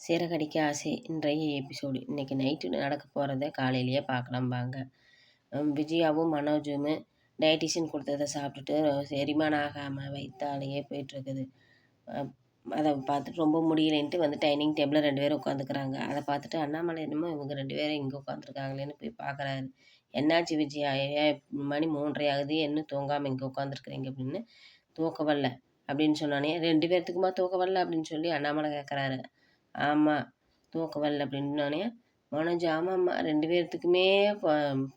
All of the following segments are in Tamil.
சிறகடிக்க ஆசை இன்றைய எபிசோடு. இன்றைக்கி நைட்டு நடக்க போகிறத காலையிலேயே பார்க்கலாம் வாங்க. விஜயாவும் மனோஜும் டயட்டிஷியன் கொடுத்ததை சாப்பிட்டுட்டு செரிமானம் ஆகாமல் வயிற்றாலேயே போயிட்டுருக்குது. அதை பார்த்துட்டு ரொம்ப முடியலைன்ட்டு வந்து டைனிங் டேபிளில் 2 பேரும் உட்காந்துக்கிறாங்க. அதை பார்த்துட்டு அண்ணாமலை என்னமோ இவங்க 2 பேரும் இங்கே உட்காந்துருக்காங்களேன்னு போய் பார்க்குறாரு. என்னாச்சு விஜயா, மணி 3:30 ஆகுது, இன்னும் தூங்காமல் இங்கே உட்காந்துருக்குறீங்க அப்படின்னு. தூக்க வரல அப்படின்னு சொன்னானே, 2 பேர்த்துக்குமா தூக்க வரல அப்படின்னு சொல்லி அண்ணாமலை கேட்குறாரு. ஆமாம் தூக்கம் வரல அப்படின்னோடனே மனோஜ் ஆமாம்மா 2 பேர்த்துக்குமே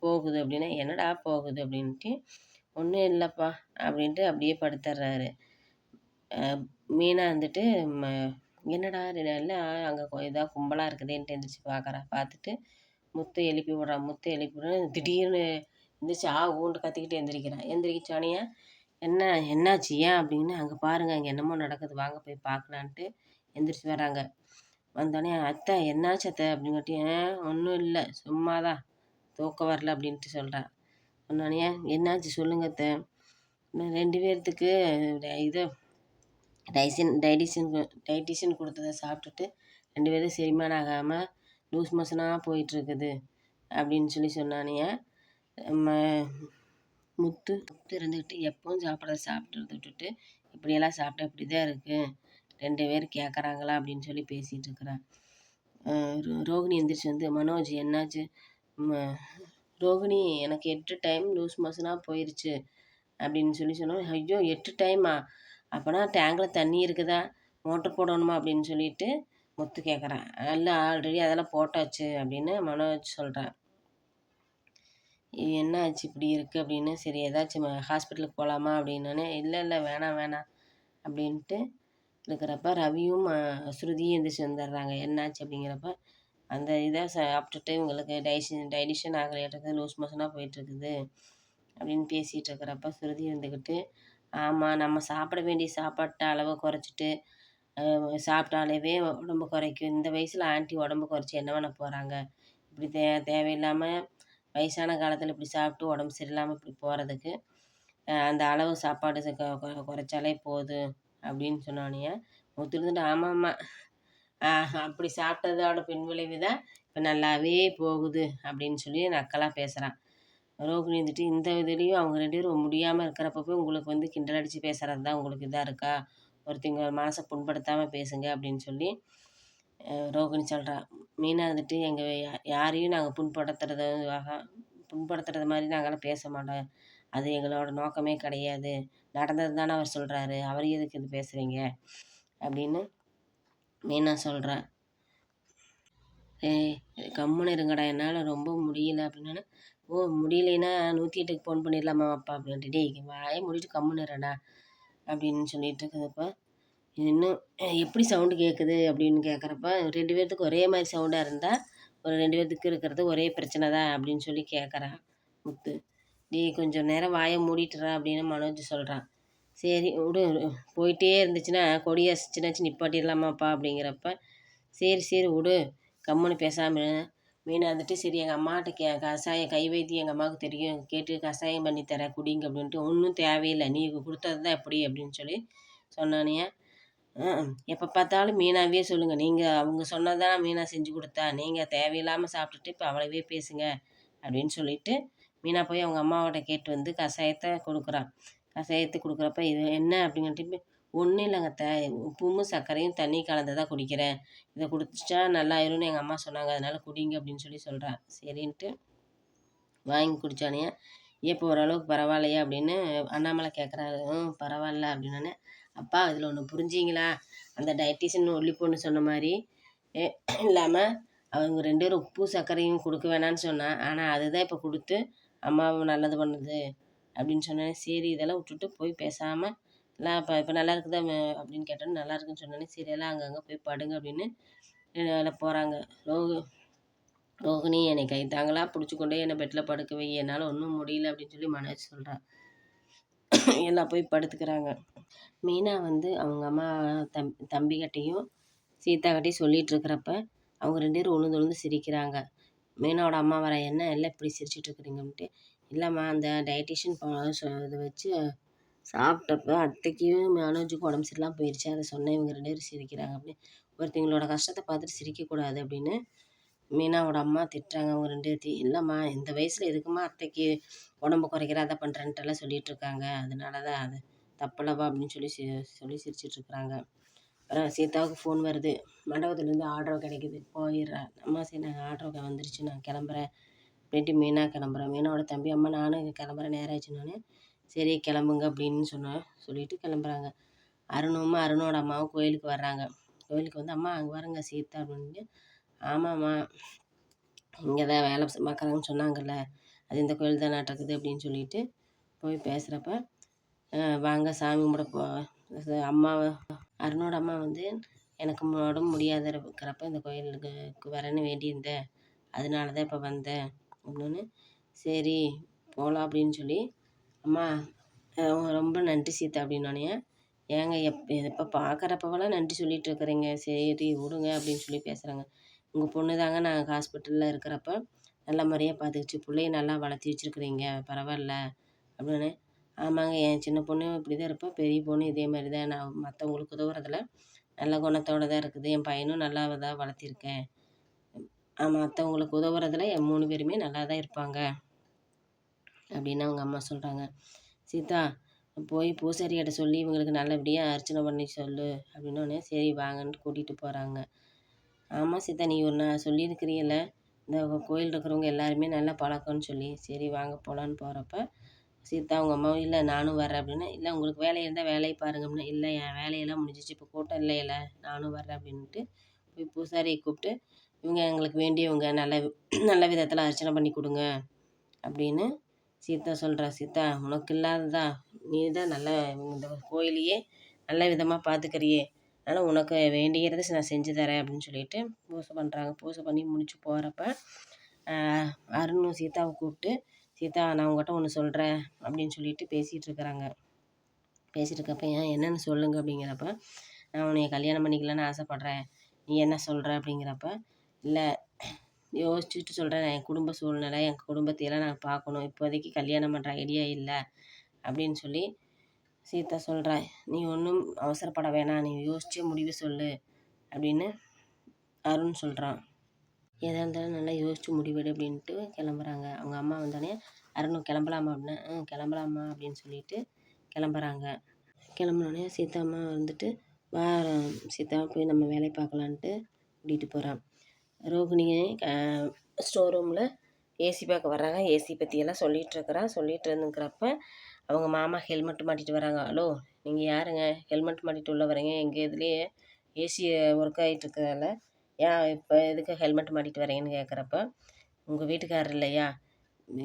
போகுது அப்படின்னா, என்னடா போகுது அப்படின்ட்டு, ஒன்றும் இல்லைப்பா அப்படின்ட்டு அப்படியே படுத்துடுறாரு. மீனா வந்துட்டு என்னடா எல்லாம் அங்கே இதாக கும்பலாக இருக்குதேன்ட்டு எந்திரிச்சு பார்த்துட்டு முத்து எழுப்பி விட்றான். முத்து எழுப்பி விட திடீர்னு எந்திரிச்சு ஊண்டு கத்திக்கிட்டு எந்திரிக்கிச்சானே என்னாச்சு ஏன் அப்படின்னு, அங்கே பாருங்கள் அங்கே என்னமோ நடக்குது, வாங்க போய் பார்க்கலான்ட்டு எந்திரிச்சு வராங்க. வந்தோடனே அத்தை என்னாச்சு அத்தை அப்படிங்காட்டி, ஒன்றும் இல்லை சும்மாதான் தூக்கம் வரல அப்படின்ட்டு சொல்கிறேன். சொன்னோடனே என்னாச்சு சொல்லுங்க அத்தை. 2 பேர்த்துக்கு இது டைட்டிஷியன் கொடுத்ததை சாப்பிட்டுட்டு 2 பேரும் செரிமானம் ஆகாமல் லூஸ் மோஷனாக போயிட்டுருக்குது அப்படின்னு சொல்லி சொன்னானே. முத்து இருந்துக்கிட்டு எப்பவும் சாப்பிட்டு விட்டுட்டு இப்படியெல்லாம் சாப்பிட்டா இப்படி தான் இருக்குது, 2 பேர் கேட்குறாங்களா அப்படின்னு சொல்லி பேசிகிட்டு இருக்கிறான். ரோகிணி எந்திரிச்சு வந்து மனோஜ் என்னாச்சு. ரோகிணி எனக்கு 8 டைம் லூஸ் மோஷனாக போயிடுச்சு அப்படின்னு சொல்லி சொன்னோம். ஐயோ 8 டைமா, அப்போனா டேங்கில் தண்ணி இருக்குதா, மோட்டர் போடணுமா அப்படின்னு சொல்லிட்டு முத்து கேட்குறான். எல்லாம் ஆல்ரெடி அதெல்லாம் போட்டாச்சு அப்படின்னு மனோஜ் சொல்கிறான். என்ன ஆச்சு இப்படி இருக்குது அப்படின்னு. சரி ஏதாச்சும் ஹாஸ்பிட்டலுக்கு போகலாமா அப்படின்னோடனே, இல்லை வேணாம் அப்படின்ட்டு இருக்கிறப்ப ரவியும் ஸ்ருதியும் எந்திரிச்சு வந்துடுறாங்க. என்னாச்சு அப்படிங்கிறப்ப, அந்த இதை சாப்பிட்டுட்டு இவங்களுக்கு டைஜஷன் ஆகலையாட்டுருக்கு, லூஸ் மோஷனாக போயிட்டுருக்குது அப்படின்னு பேசிகிட்டு இருக்கிறப்ப ஸ்ருதி இருந்துக்கிட்டு, ஆமாம் நம்ம சாப்பிட வேண்டிய சாப்பாட்டு அளவை குறைச்சிட்டு சாப்பிட்டாலேவே உடம்பு குறைக்கும், இந்த வயசில் ஆண்டி உடம்பு குறைச்சி என்ன பண்ண போகிறாங்க, இப்படி தேவையில்லாமல் வயசான காலத்தில் இப்படி சாப்பிட்டு உடம்பு சரியில்லாமல் இப்படி போகிறதுக்கு அந்த அளவு சாப்பாடு குறைச்சாலே போதும் அப்படின்னு சொன்னானே. முத்து இருந்துட்டு ஆமாம்மா அப்படி சாப்பிட்டதோட பின்விளைவு தான் இப்போ நல்லாவே போகுது அப்படின்னு சொல்லி நக்கலாக பேசுகிறான். ரோகிணி இருந்துட்டு இந்த இதுலேயும் அவங்க 2 பேரும் முடியாமல் இருக்கிறப்ப போய் உங்களுக்கு வந்து கிண்டல் அடித்து பேசுகிறது தான் உங்களுக்கு இதாக இருக்கா, ஒருத்தங்க மனசை புண்படுத்தாமல் பேசுங்க அப்படின்னு சொல்லி ரோகிணி சொல்கிறான். மீனா வந்துட்டு எங்கள் யாரையும் நாங்கள் புண்படுத்துறது மாதிரி நாங்களாம் பேச மாட்டோம், அது எங்களோட நோக்கமே கிடையாது, நடந்தது தானே அவர் சொல்கிறாரு, அவர் எதுக்கு இது பேசுகிறீங்க அப்படின்னு மீனா சொல்கிறேன். கம்முன்னு இருங்கடா என்னால் ரொம்ப முடியல அப்படின்னா, ஓ முடியலைன்னா 108க்கு ஃபோன் பண்ணிடலாமா அப்பா அப்படின்ட்டு, டேய் வாயை மூடிட்டு கம்முன்னு இருடா அப்படின்னு சொல்லிட்டு இருக்குதுப்பா. இன்னும் எப்படி சவுண்டு கேட்குது அப்படின்னு கேட்குறப்ப, 2 பேர்த்துக்கு ஒரே மாதிரி சவுண்டாக இருந்தால் ஒரு 2 பேர்த்துக்கு இருக்கிறது ஒரே பிரச்சனை தான் அப்படின்னு சொல்லி கேட்குறான் முத்து. டேய் கொஞ்சம் நேரம் வாயை மூடிட்டுறா அப்படின்னு மனோஜ் சொல்கிறான். சரி விடு, போயிட்டே இருந்துச்சுன்னா கொடி அசிச்சுனாச்சு நிப்பாட்டிடலாமாப்பா அப்படிங்கிறப்ப, சரி விடு கம்முன்னு பேசாமல். மீனா வந்துட்டு சரி எங்கள் அம்மாட்ட கஷாயம் கை வைத்தியம் எங்கள் அம்மாவுக்கு தெரியும், கேட்டு கஷாயம் பண்ணி தரேன் குடிங்க அப்படின்ட்டு, ஒன்றும் தேவையில்லை நீ கொடுத்தது தான் எப்படி அப்படின்னு சொல்லி சொன்னானே. எப்போ பார்த்தாலும் மீனாவே சொல்லுங்கள், நீங்கள் அவங்க சொன்னதான் மீனா செஞ்சு கொடுத்தா, நீங்கள் தேவையில்லாமல் சாப்பிட்டுட்டு இப்போ அவளவே பேசுங்க அப்படின்னு சொல்லிட்டு மீனா போய் அவங்க அம்மாவோட கேட்டு வந்து கஷாயத்தை கொடுக்குறப்ப இது என்ன அப்படின்ட்டு, ஒன்றும் இல்லைங்க உப்பும் சர்க்கரையும் தண்ணி கலந்து தான் குடிக்கிறேன், இதை குடிச்சா நல்லாயிரும்னு எங்கள் அம்மா சொன்னாங்க, அதனால் குடிங்க அப்படின்னு சொல்லி சொல்கிறேன். சரின்ட்டு வாங்கி குடித்தானே. இப்போ ஓரளவுக்கு பரவாயில்லையா அப்படின்னு அண்ணாமலை கேட்குறாரு. பரவாயில்ல அப்படின்னோடனே, அப்பா அதில் ஒன்று புரிஞ்சிங்களா, அந்த டயட்டிஷியன் ஒல்லி பொண்ணு சொன்ன மாதிரி இல்லாமல் அவங்க 2 பேரும் உப்பு சர்க்கரையும் கொடுக்க வேணான்னு சொன்னான், ஆனால் அதுதான் இப்போ கொடுத்து அம்மாவை நல்லது பண்ணுது அப்படின்னு சொன்னேன். சரி இதெல்லாம் விட்டுட்டு போய் பேசாமல் எல்லாம் இப்போ நல்லா இருக்குதா அப்படின்னு கேட்டோன்னு நல்லா இருக்குன்னு சொன்னோன்னே, சரி எல்லாம் அங்கங்கே போய் படுங்க அப்படின்னு எல்லாம் போகிறாங்க. ரோகிணி என்னை கைத்தாங்களா பிடிச்சிக்கொண்டே என்னை பெட்டில் படுக்க வை, என்னால் ஒன்றும் முடியல அப்படின்னு சொல்லி மனோஜ் சொல்கிறான். எல்லாம் போய் படுத்துக்கிறாங்க. மீனா வந்து அவங்க அம்மா தம்பிக்கிட்டையும் சீதாக்கிட்டையும் சொல்லிகிட்டு இருக்கிறப்ப அவங்க 2 பேரும் உழுந்து சிரிக்கிறாங்க. மீனாவோட அம்மா வர, என்ன எல்லாம் இப்படி சிரிச்சிட்டு இருக்கிறீங்கன்ட்டு, இல்லைம்மா அந்த டயட்டிஷியன் இதை வச்சு சாப்பிட்டப்ப அத்தைக்கும் மனோஜுக்கும் உடம்பு சரியில்லாமல் போயிடுச்சு, அதை சொன்னேன், இவங்க 2 பேரும் சிரிக்கிறாங்க அப்படி. ஒருத்தவங்களோட கஷ்டத்த பார்த்துட்டு சிரிக்கக்கூடாது அப்படின்னு மீனாவோட அம்மா திட்டுறாங்க அவங்க 2 பேத்தையும். இல்லைம்மா இந்த வயசில் எதுக்கும்மா அத்தைக்கு உடம்பு குறைக்கிற அதை பண்ணுறேன்ட்டுலாம் சொல்லிட்டு இருக்காங்க. அதனால தான் அது தப்பில்லவா அப்படின்னு சொல்லி சிரிச்சிட்ருக்குறாங்க. அப்புறம் சீதாவுக்கு ஃபோன் வருது. மண்டபத்துலேருந்து ஆர்டர் கிடைக்குது. போயிடுறா. அம்மா சரி நான் ஆர்டர் வந்துருச்சு நான் கிளம்புறேன் அப்படின்ட்டு மீனா கிளம்புறேன். மீனாவோட தம்பி அம்மா நானும் கிளம்புறேன் நேரம் ஆயிடுச்சுன்னோடனே சரி கிளம்புங்க அப்படின்னு சொல்லிட்டு கிளம்புறாங்க. அருணோட அம்மாவும் கோயிலுக்கு வர்றாங்க. கோயிலுக்கு வந்து அம்மா அங்கே வரங்க சீதா அப்படின்ட்டு ஆமாம்மா இங்கே தான் வேலை பார்க்குறாங்கன்னு சொன்னாங்கல்ல அது இந்த கோயில் தான் நாட்டிருக்குது அப்படின்னு சொல்லிட்டு போய் பேசுகிறப்ப வாங்க சாமி கும்பிட அம்மா அருணோட அம்மா வந்து எனக்கு உடம்பு முடியாத இருக்கிறப்ப இந்த கோயிலுக்கு வரேன்னு வேண்டியிருந்தேன் அதனால தான் இப்போ வந்தேன் அப்படின்னு சரி போகலாம் அப்படின்னு சொல்லி அம்மா ரொம்ப நன்றி சீதா அப்படின்னோடனே ஏங்க எப்போ பார்க்குறப்பவெல்லாம் நன்றி சொல்லிட்டு இருக்கிறீங்க சரி விடுங்க அப்படின்னு சொல்லி பேசுகிறாங்க. உங்கள் பொண்ணு தாங்க நான் ஹாஸ்பிட்டலில் இருக்கிறப்ப நல்ல முறையாக பார்த்துக்கிச்சு பிள்ளைய நல்லா வளர்த்தி வச்சுருக்குறீங்க பரவாயில்ல அப்படின்னு. ஆமாங்க என் சின்ன பொண்ணு இப்படி தான் இருப்பா பெரிய பொண்ணு இதே மாதிரி தான் நான் மற்றவங்களுக்கு உதவுறதில் நல்ல குணத்தோடு தான் இருக்குது. என் பையனும் நல்லா தான் வளர்த்திருக்கேன். மற்றவங்களுக்கு உதவுறதில் என் 3 பேருமே நல்லா தான் இருப்பாங்க அப்படின்னு அவங்க அம்மா சொல்கிறாங்க. சீதா போய் பூசாரிகிட்ட சொல்லி இவங்களுக்கு நல்லபடியாக அர்ச்சனை பண்ணி சொல்லு அப்படின்னோடனே சரி வாங்கன்ட்டு கூட்டிகிட்டு போகிறாங்க. ஆமாம் சீதா நீ நான் சொல்லியிருக்கிறீல்ல இந்த கோயில் இருக்கிறவங்க எல்லாருமே நல்லா பழக்கம்னு சொல்லி சரி வாங்க போகலான்னு போகிறப்ப சீதா அவங்க அம்மாவும் இல்லை நானும் வரேன் அப்படின்னா இல்லை உங்களுக்கு வேலை இருந்தால் வேலையை பாருங்க அப்படின்னா இல்லை என் வேலையெல்லாம் முடிஞ்சிச்சு இப்போ கூட்டம் இல்லையில நானும் வரேன் அப்படின்ட்டு போய் பூசாரியை கூப்பிட்டு இவங்க எங்களுக்கு வேண்டியவங்க நல்ல விதத்தில் அர்ச்சனை பண்ணி கொடுங்க அப்படின்னு சீதா சொல்கிறா. சீதா உனக்கு இல்லாததா நீ தான் நல்லா இந்த கோயிலையே நல்ல விதமாக பார்த்துக்கிறியே அதனால் உனக்கு வேண்டியதை நான் செஞ்சு தரேன் அப்படின்னு சொல்லிட்டு பூஜை பண்ணுறாங்க. பூஜை பண்ணி முடிச்சு போகிறப்ப அருணும் சீதாவை கூப்பிட்டு சீதா நான் உங்கள்கிட்ட ஒன்று சொல்கிறேன் அப்படின்னு சொல்லிட்டு பேசிகிட்டு இருக்கிறாங்க. பேசிகிட்டு இருக்கப்ப என்னென்னு சொல்லுங்க அப்படிங்கிறப்ப நான் உன்னைய கல்யாணம் பண்ணிக்கலான்னு ஆசைப்பட்றேன் நீ என்ன சொல்கிற அப்படிங்கிறப்ப இல்லை யோசிச்சுட்டு சொல்கிறேன் என் குடும்ப சூழ்நிலை என் குடும்பத்தையெல்லாம் நான் பார்க்கணும் இப்போதைக்கு கல்யாணம் பண்ணுற ஐடியா இல்லை அப்படின்னு சொல்லி சீதா சொல்கிறா. நீ ஒன்றும் அவசரப்பட வேணாம் நீ யோசிச்சே முடிவு சொல்லு அப்படின்னு அருண் சொல்கிறான். எதாக இருந்தாலும் நல்லா யோசித்து முடிவெடு அப்படின்ட்டு கிளம்புறாங்க. அவங்க அம்மா வந்தோடனே அருணும் கிளம்பலாமா அப்படின்னா கிளம்பலாமா அப்படின்னு சொல்லிட்டு கிளம்புறாங்க. கிளம்புனோடனே சீதா அம்மா வந்துட்டு வா சீதா போய் நம்ம வேலையை பார்க்கலான்ட்டு கூட்டிகிட்டு போகிறான். ரோகிணியை ஸ்டோர் ரூமில் ஏசி பார்க்க வர்றாங்க. ஏசி பற்றியெல்லாம் சொல்லிகிட்டு இருந்துக்கிறப்ப அவங்க மாமா ஹெல்மெட் மாட்டிட்டு வராங்க. ஹலோ நீங்கள் யாருங்க ஹெல்மெட் மாட்டிட்டு உள்ளே வரீங்க எங்கள் இதுலேயே ஏசி ஒர்க் ஆகிட்டுருக்கிறதால இப்போ எதுக்கு ஹெல்மெட் மாட்டிட்டு வரீங்கன்னு கேட்குறப்ப உங்கள் வீட்டுக்காரர் இல்லையா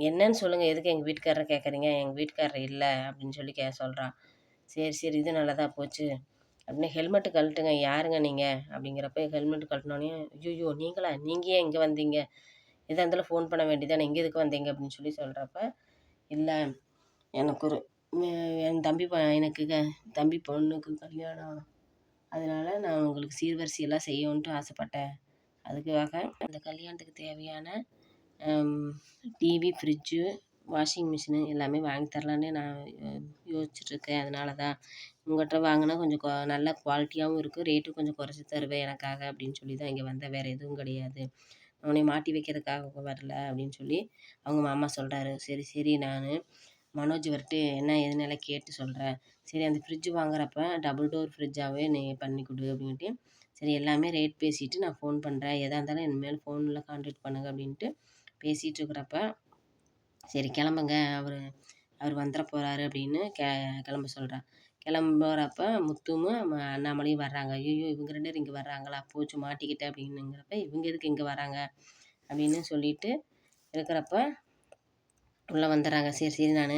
என்னன்னு சொல்லுங்கள் எதுக்கு எங்கள் வீட்டுக்காரரை கேட்குறீங்க எங்கள் வீட்டுக்காரர் இல்லை அப்படின்னு சொல்லி சொல்கிறான். சரி இது நல்லதாக போச்சு அப்படின்னு ஹெல்மெட்டு கழட்டுங்க யாருங்க நீங்கள் அப்படிங்கிறப்ப ஹெல்மெட் கழட்டினோடனே ஐயோ நீங்கள் ஏன் இங்கே வந்தீங்க எதாக இருந்தாலும் ஃபோன் பண்ண வேண்டியதானே இங்கே எதுக்கு வந்தீங்க அப்படின்னு சொல்லி சொல்கிறப்ப இல்லை எனக்கு என் தம்பி பொண்ணுக்கு கல்யாணம் அதனால் நான் உங்களுக்கு சீர்வரிசையெல்லாம் செய்யணுன்ட்டு ஆசைப்பட்டேன். அதுக்காக அந்த கல்யாணத்துக்கு தேவையான டிவி ஃப்ரிட்ஜு வாஷிங் மிஷினு எல்லாமே வாங்கி தரலான்னு நான் யோசிச்சுட்ருக்கேன். அதனால தான் உங்கள்கிட்ட வாங்கினா கொஞ்சம் நல்ல குவாலிட்டியாகவும் இருக்கும் ரேட்டும் கொஞ்சம் குறைச்சி தருவேன் எனக்காக அப்படின்னு சொல்லி தான் இங்கே வந்தேன் வேறு எதுவும் கிடையாது உன்னை மாட்டி வைக்கிறதுக்காக வரல அப்படின்னு சொல்லி அவங்க மாமா சொல்கிறாரு. சரி நான் மனோஜ் வரட்டு என்ன ஏதுன்னெல்லாம் கேட்டு சொல்கிறேன். சரி அந்த ஃப்ரிட்ஜ் வாங்குறப்ப டபுள் டோர் ஃப்ரிட்ஜாகவே நீ பண்ணி கொடு அப்படின்ட்டு சரி எல்லாமே ரேட் பேசிவிட்டு நான் ஃபோன் பண்ணுறேன் எதாக இருந்தாலும் இனிமேல் ஃபோனில் கான்டாக்ட் பண்ணுங்க அப்படின்ட்டு பேசிகிட்டு இருக்கிறப்ப சரி கிளம்புங்க அவர் வந்துட போகிறாரு அப்படின்னு கிளம்ப சொல்கிறான். கிளம்புறப்ப முத்துவும் அண்ணாமலையும் வர்றாங்க. ஐயோ இவங்க 2 பேரும் இங்கே வர்றாங்களா போச்சு மாட்டிக்கிட்டேன் அப்படின்னுங்கிறப்ப இவங்க எதுக்கு இங்கே வராங்க அப்படின்னு சொல்லிட்டு இருக்கிறப்ப உள்ளே வந்துடுறாங்க. சரி நான்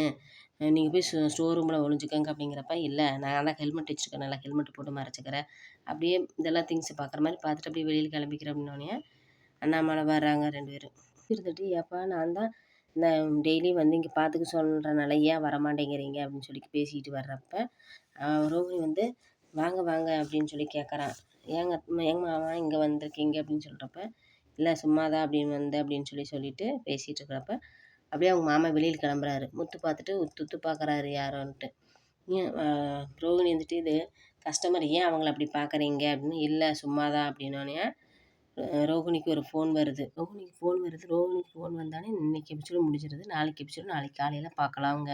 நீங்கள் போய் ஸ்டோர் ரூமில் ஒழிஞ்சிக்கங்க அப்படிங்கிறப்ப இல்லை நான் தான் ஹெல்மெட் வச்சுருக்கேன் நல்லா ஹெல்மெட் போட்டு மறைச்சிக்கிறேன் அப்படியே இதெல்லாம் திங்ஸ் பார்க்குற மாதிரி பார்த்துட்டு அப்படியே வெளியில் கிளம்பிக்கிறேன் அப்படின்னோடனே அண்ணாமலை வர்றாங்க 2 பேரும் இருந்துட்டு ஏப்பா நான் தான் இந்த டெய்லி வந்து இங்கே பார்த்துக்க சொல்கிறனால ஏன் வரமாட்டேங்கிறீங்க அப்படின்னு சொல்லி பேசிக்கிட்டு வர்றப்ப ரோகிணி வந்து வாங்க அப்படின்னு சொல்லி கேட்குறான். எங்கள் மாமா இங்கே வந்திருக்கீங்க அப்படின்னு சொல்கிறப்ப இல்லை சும்மாதான் அப்படின்னு வந்தேன் அப்படின்னு சொல்லிட்டு பேசிகிட்டு இருக்கிறப்ப அப்படியே அவங்க மாமா வெளியில் கிளம்புறாரு. முத்து பார்த்துட்டு உத்து பார்க்குறாரு யாரோன்ட்டு. ரோகிணி வந்துட்டு இது கஸ்டமர் ஏன் அவங்கள அப்படி பார்க்குறீங்க அப்படின்னு, இல்லை சும்மா தான் அப்படின்னோடனே ரோகிணிக்கு ஒரு ஃபோன் வருது. ரோகிணிக்கு ஃபோன் வந்தோடனே இன்னைக்கு எபிசோடு முடிஞ்சிருது. நாளைக்கு எபிசோடு நாளைக்கு காலையில் பார்க்கலாங்க.